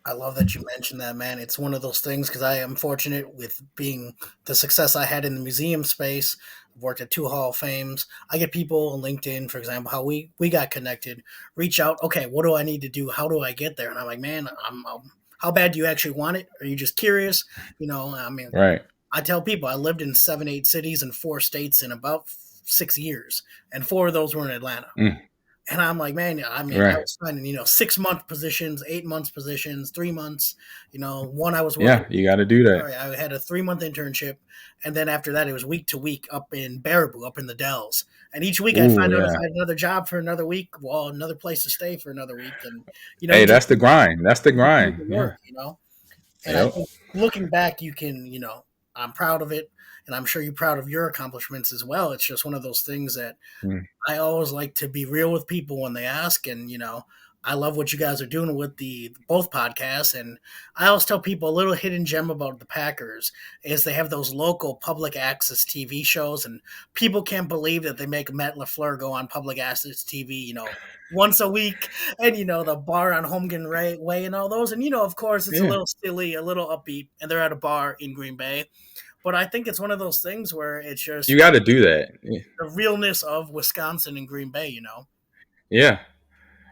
I love that you mentioned that, man. It's one of those things because I am fortunate with being the success I had in the museum space. I've worked at two Hall of Fames. I get people on LinkedIn, for example, how we got connected, reach out. Okay, what do I need to do? How do I get there? And I'm like, man, how bad do you actually want it? Are you just curious? I mean, Right. I tell people I lived in 7, 8 cities in 4 states in about 6 years, and four of those were in Atlanta. Mm, And I'm like, man, I mean, I right. was finding, 6 month positions, 8 months positions, 3 months. One I was working. Yeah. You got to do that. Sorry, I had a 3 month internship, and then after that, it was week to week up in Baraboo, up in the Dells. And each week, I'd Ooh, find out if yeah. I had another job for another week, well, another place to stay for another week, and Hey, you just that's the grind. That's the make grind. it Yeah. work. And I Yep. think looking back, I'm proud of it, and I'm sure you're proud of your accomplishments as well. It's just one of those things that Mm. I always like to be real with people when they ask, and I love what you guys are doing with the both podcasts. And I always tell people a little hidden gem about the Packers is they have those local public access TV shows, and people can't believe that they make Matt LaFleur go on public access TV, once a week, and the bar on Way and all those, and of course it's a Yeah. little silly, a little upbeat, and they're at a bar in Green Bay. But I think it's one of those things where it's You just got to do that. the realness of Wisconsin and Green Bay. Yeah.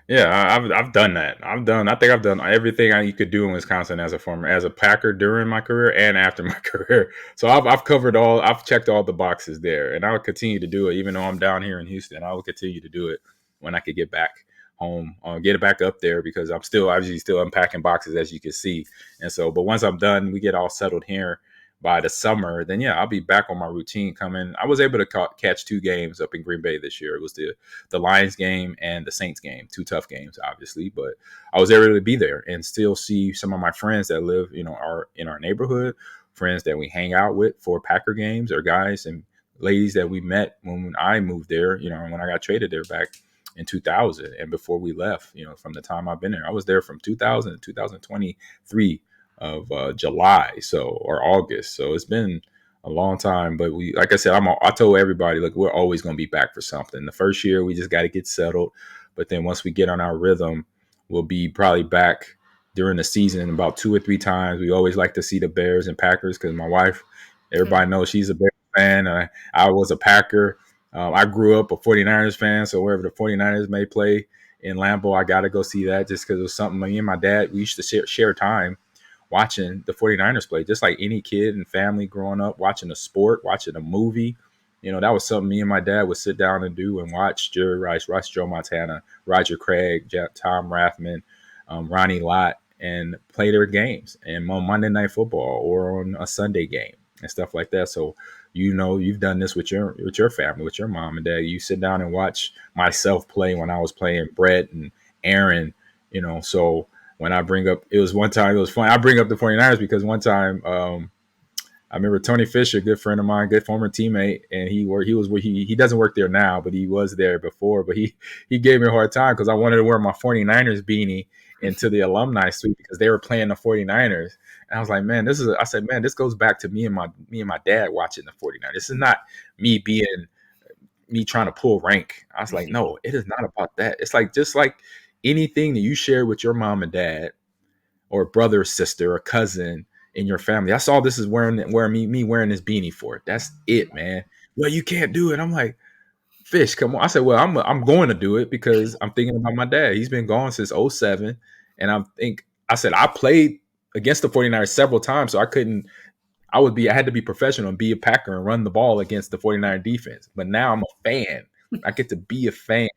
Yeah, I've done that. I think I've done everything you could do in Wisconsin as a Packer during my career and after my career. So I've covered all. I've checked all the boxes there, and I will continue to do it. Even though I'm down here in Houston, I will continue to do it when I could get back home, get it back up there because I'm still obviously still unpacking boxes as you can see. And so, but once I'm done, we get all settled here by the summer, then yeah, I'll be back on my routine coming. I was able to catch 2 games up in Green Bay this year. It was the Lions game and the Saints game, 2 tough games, obviously, but I was able to be there and still see some of my friends that live, are in our neighborhood, friends that we hang out with for Packer games, or guys and ladies that we met when I moved there, when I got traded there back in 2000 and before we left, from the time I've been there. I was there from 2000 to 2023 of July, or August. So it's been a long time, but like I said, I told everybody, look, we're always going to be back for something. The first year, we just got to get settled, but then once we get on our rhythm, we'll be probably back during the season about 2 or 3 times. We always like to see the Bears and Packers because my wife, everybody knows she's a Bears fan. I was a Packer. I grew up a 49ers fan, so wherever the 49ers may play in Lambeau, I got to go see that just because it was something me and my dad, we used to share time watching the 49ers play, just like any kid and family growing up, watching a sport, watching a movie. That was something me and my dad would sit down and do and watch Jerry Rice, Joe Montana, Roger Craig, Tom Rathman, Ronnie Lott, and play their games and on Monday Night Football or on a Sunday game and stuff like that. So, you've done this with your family, with your mom and dad. You sit down and watch myself play when I was playing Brett and Aaron, so when I bring up, it was one time, it was fun. I bring up the 49ers because one time, I remember Tony Fisher, good friend of mine, good former teammate, and he doesn't work there now, but he was there before. But he gave me a hard time because I wanted to wear my 49ers beanie into the alumni suite because they were playing the 49ers. And I was like, man, I said, man, this goes back to me and my dad watching the 49ers. This is not me trying to pull rank. I was like, no, it is not about that. It's like, just like anything that you share with your mom and dad or brother, sister, or cousin in your family. That's all this is wearing me wearing this beanie for. That's it, man. Well, you can't do it. I'm like, Fish, come on. I said, well, I'm going to do it because I'm thinking about my dad. He's been gone since '07. And I said, I played against the 49ers several times, so I had to be professional and be a Packer and run the ball against the 49er defense. But now I'm a fan. I get to be a fan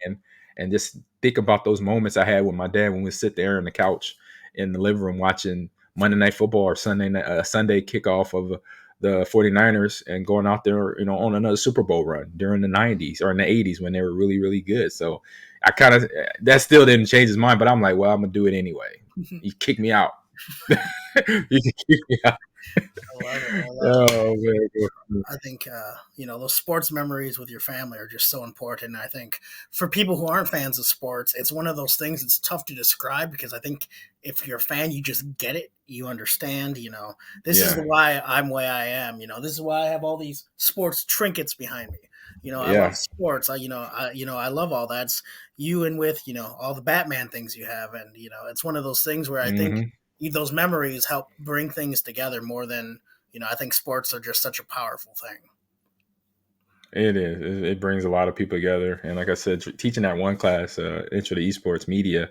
and just think about those moments I had with my dad when we sit there on the couch in the living room watching Monday Night Football or Sunday kickoff of the 49ers and going out there, on another Super Bowl run during the 90s or in the 80s when they were really, really good. So that still didn't change his mind, but I'm like, well, I'm going to do it anyway. He kicked me out. You can keep me out. I love it. I love it. Oh man. I think those sports memories with your family are just so important. And I think for people who aren't fans of sports, it's one of those things that's tough to describe because I think if you're a fan, you just get it, you understand. This is Yeah. why I'm the way I am. This is why I have all these sports trinkets behind me. I love Yeah. sports. I love all that. It's you and with all the Batman things you have, and it's one of those things where I think Hmm. those memories help bring things together more than I think sports are just such a powerful thing. It is. It brings a lot of people together. And like I said, teaching that one class, Intro to Esports Media,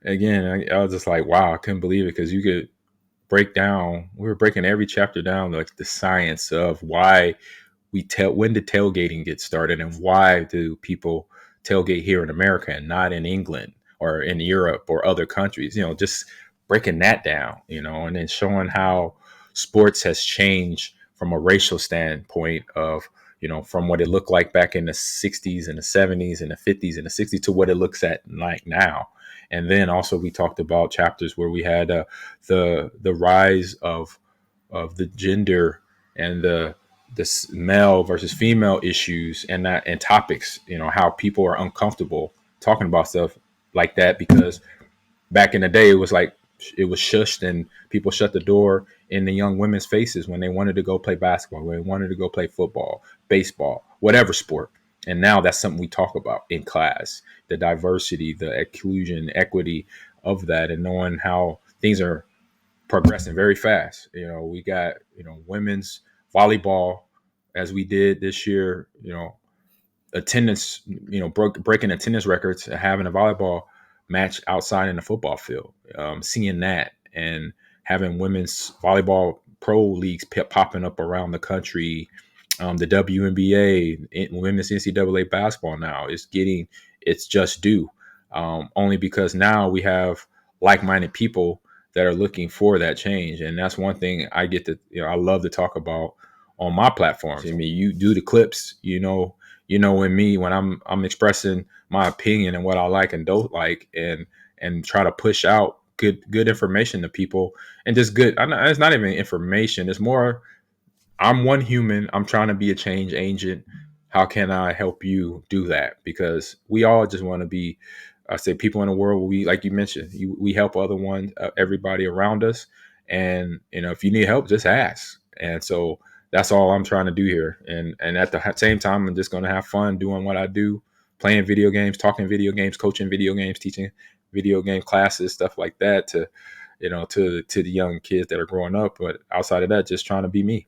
again, I was just like, wow, I couldn't believe it because you could we were breaking every chapter down, like the science of why when did tailgating get started and why do people tailgate here in America and not in England or in Europe or other countries, just breaking that down, and then showing how sports has changed from a racial standpoint of, from what it looked like back in the 60s and the 70s and the 50s and the 60s to what it looks at like now. And then also we talked about chapters where we had the rise of the gender and the male versus female issues and topics, how people are uncomfortable talking about stuff like that because back in the day it was shushed and people shut the door in the young women's faces when they wanted to go play basketball, when they wanted to go play football, baseball, whatever sport. And now that's something we talk about in class, the diversity, the inclusion, equity of that, and knowing how things are progressing very fast. We got, women's volleyball as we did this year, attendance, breaking attendance records, having a volleyball match outside in the football field, seeing that and having women's volleyball pro leagues popping up around the country. The WNBA, women's NCAA basketball now is getting its just due, only because now we have like-minded people that are looking for that change. And that's one thing I get to, I love to talk about on my platforms. I mean, you do the clips, in me when I'm expressing my opinion and what I like and don't like, and try to push out good information to people, and just good. It's not even information. It's more, I'm one human. I'm trying to be a change agent. How can I help you do that? Because we all just want to be, I say, people in the world. We, like you mentioned, we help everybody around us. And if you need help, just ask. And so that's all I'm trying to do here. And at the same time, I'm just going to have fun doing what I do, playing video games, talking video games, coaching video games, teaching video game classes, stuff like that to the young kids that are growing up. But outside of that, just trying to be me.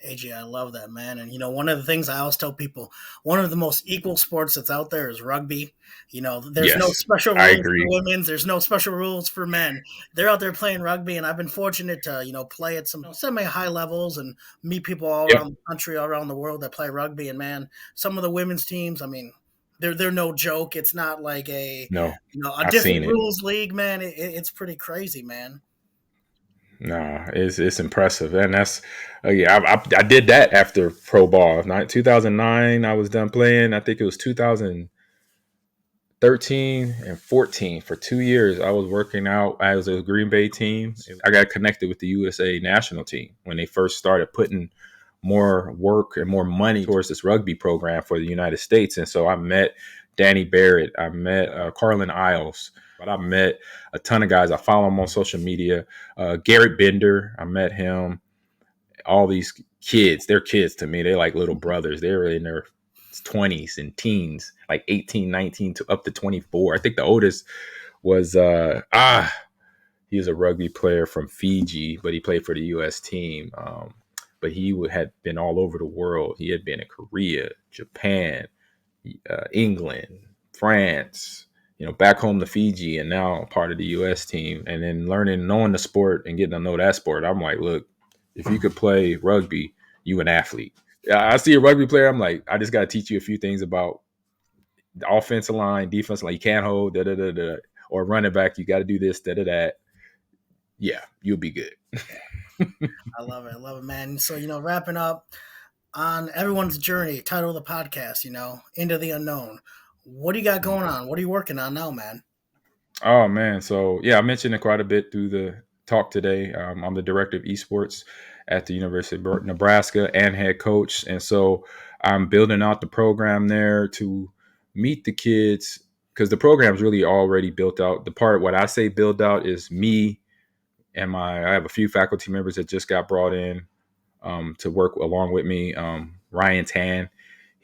AJ, I love that, man. And one of the things I always tell people, one of the most equal sports that's out there is rugby. There's no Yes, special I rules for agree. women's. There's no special rules for men. They're out there playing rugby, and I've been fortunate to play at some semi high levels and meet people all Yeah, around the country, all around the world that play rugby. And man, some of the women's teams, I mean, they're no joke. It's not like no, a I've different seen it. rules league, man. It's pretty crazy, man. Nah, it's impressive, and that's yeah. I did that after pro ball. 2009, I was done playing. I think it was 2013 and 14 for 2 years. I was working out as a Green Bay team. I got connected with the USA national team when they first started putting more work and more money towards this rugby program for the United States. And so I met Danny Barrett. I met Carlin Isles. But I met a ton of guys. I follow them on social media. Garrett Bender, I met him. All these kids, they're kids to me. They're like little brothers. They're in their 20s and teens, like 18, 19 to up to 24. I think the oldest was he was a rugby player from Fiji, but he played for the U.S. team. But had been all over the world. He had been in Korea, Japan, England, France, back home to Fiji, and now part of the U.S. team. And then knowing the sport and getting to know that sport, I'm like, look, if you could play rugby, you an athlete. I see a rugby player, I'm like, I just got to teach you a few things about the offensive line, defense, like you can't hold, da da da da, or running back, you got to do this, da da da. Yeah, you'll be good. I love it, man. So wrapping up on everyone's journey, title of the podcast, Into the Unknown. What do you got going on? What are you working on now, man? Oh man, so yeah, I mentioned it quite a bit through talk today. I'm the director of esports at the University of Nebraska and head coach, and so I'm building out the program there to meet the kids because the program's really already built out. The part what I say build out is me and I have a few faculty members that just got brought in to work along with me. Ryan Tan,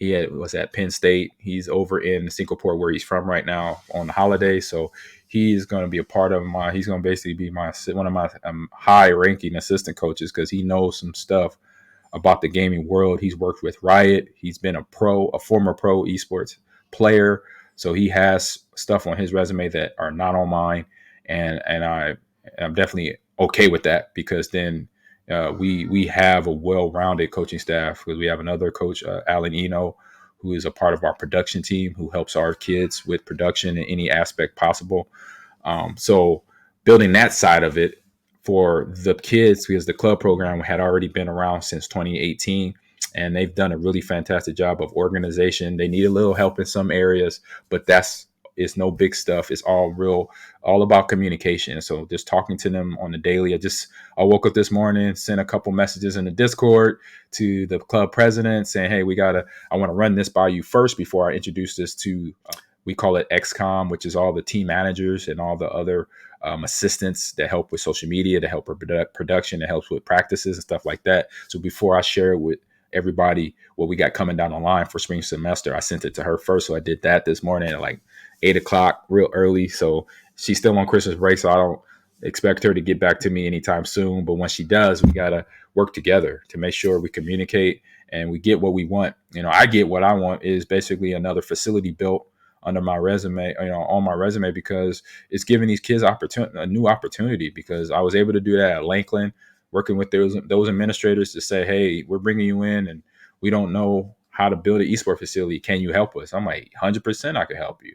was at Penn State. He's over in Singapore, where he's from right now, on the holiday. So he's going to be a part of my. He's going to basically be one of my high-ranking assistant coaches because he knows some stuff about the gaming world. He's worked with Riot. He's been a former pro esports player. So he has stuff on his resume that are not on mine, and I'm definitely okay with that because then we have a well-rounded coaching staff because we have another coach, Alan Eno, who is a part of our production team who helps our kids with production in any aspect possible. So building that side of it for the kids, because the club program had already been around since 2018 and they've done a really fantastic job of organization. They need a little help in some areas, but it's no big stuff. It's all about communication. So just talking to them on the daily. I woke up this morning, sent a couple messages in the Discord to the club president saying, hey, I want to run this by you first before I introduce this to, we call it XCOM, which is all the team managers and all the other assistants that help with social media, that help with production, that helps with practices and stuff like that. So before I share it with everybody what we got coming down the line for spring semester, I sent it to her first. So I did that this morning at like 8:00, real early. So she's still on Christmas break, so I don't expect her to get back to me anytime soon. But when she does, we got to work together to make sure we communicate and we get what we want. I get what I want is basically another facility built under my resume, on my resume, because it's giving these kids a new opportunity, because I was able to do that at Lakeland, working with those administrators to say, hey, we're bringing you in and we don't know how to build an esports facility. Can you help us? I'm like, 100% I can help you.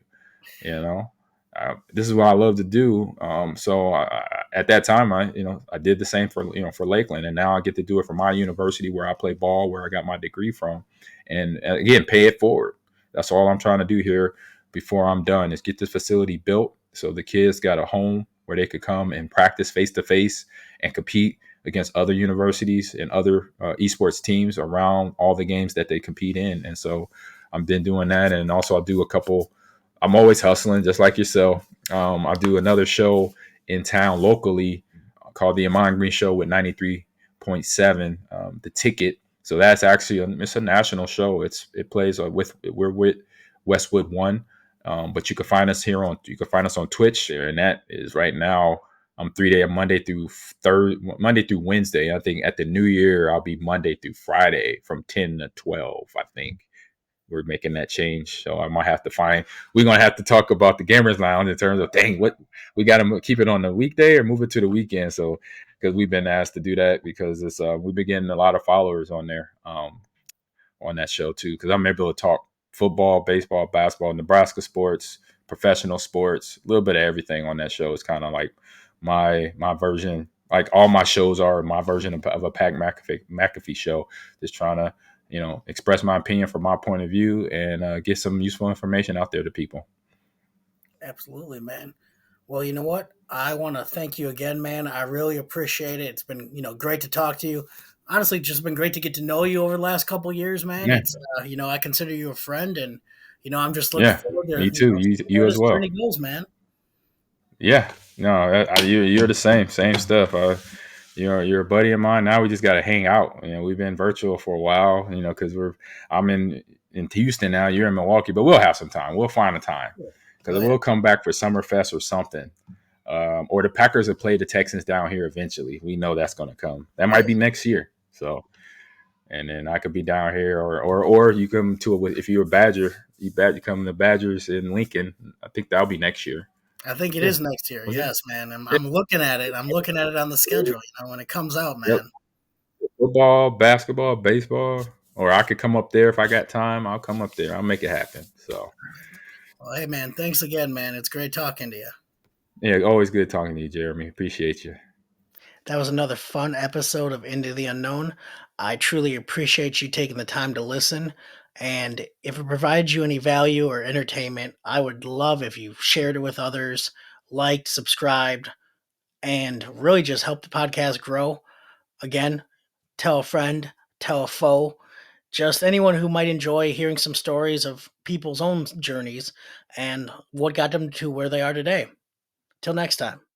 This is what I love to do. At that time, I did the same for Lakeland, and now I get to do it for my university where I play ball, where I got my degree from, and again, pay it forward. That's all I'm trying to do here before I'm done is get this facility built so the kids got a home where they could come and practice face to face and compete against other universities and other esports teams around all the games that they compete in. And so I've been doing that, and also I'll do a couple. I'm always hustling, just like yourself. I'll do another show in town locally called the Ahman Green Show with 93.7, The Ticket. So that's actually it's a national show. It plays we're with Westwood One, but you can find us on Twitch, and that is right now. I'm 3 day Monday through Wednesday. I think at the new year I'll be Monday through Friday from 10 to 12. I think we're making that change. So we're going to have to talk about the Gamers Lounge in terms of, dang, what we got to keep it on the weekday or move it to the weekend. So, because we've been asked to do that because we've been getting a lot of followers on there, on that show too. Because I'm able to talk football, baseball, basketball, Nebraska sports, professional sports, a little bit of everything on that show. Is kind of like my version. Like all my shows are my version of a Pat McAfee show. Just trying to express my opinion from my point of view and get some useful information out there to people. Absolutely, man. Well, you know what? I want to thank you again, man. I really appreciate it. It's been, great to talk to you. Honestly, just been great to get to know you over the last couple of years, man. Yeah, It's, I consider you a friend, and I'm just looking yeah, forward to me too. see You where as this well. journey goes, man. Yeah, no, you're the same stuff. You're a buddy of mine. Now we just got to hang out. We've been virtual for a while. Because I'm in Houston now. You're in Milwaukee, but we'll have some time. We'll find a time because we'll come back for Summerfest or something. Or the Packers have played the Texans down here eventually. We know that's going to come. That might be next year. So, and then I could be down here, or you come if you're a Badger, you come to Badgers in Lincoln. I think that'll be next year. I think it Yeah. is next year. Was it? Yes, man. I'm looking at it. I'm looking at it on the schedule. When it comes out, Yep. man. Football, basketball, baseball, or I could come up there if I got time. I'll come up there. I'll make it happen. So, Well, hey, man. Thanks again, man. It's great talking to you. yeah, always good talking to you, Jeremy. Appreciate you. That was another fun episode of Into the Unknown. I truly appreciate you taking the time to listen. And if it provides you any value or entertainment, I would love if you shared it with others, liked, subscribed, and really just help the podcast grow. Again, tell a friend, tell a foe, just anyone who might enjoy hearing some stories of people's own journeys and what got them to where they are today. Till next time.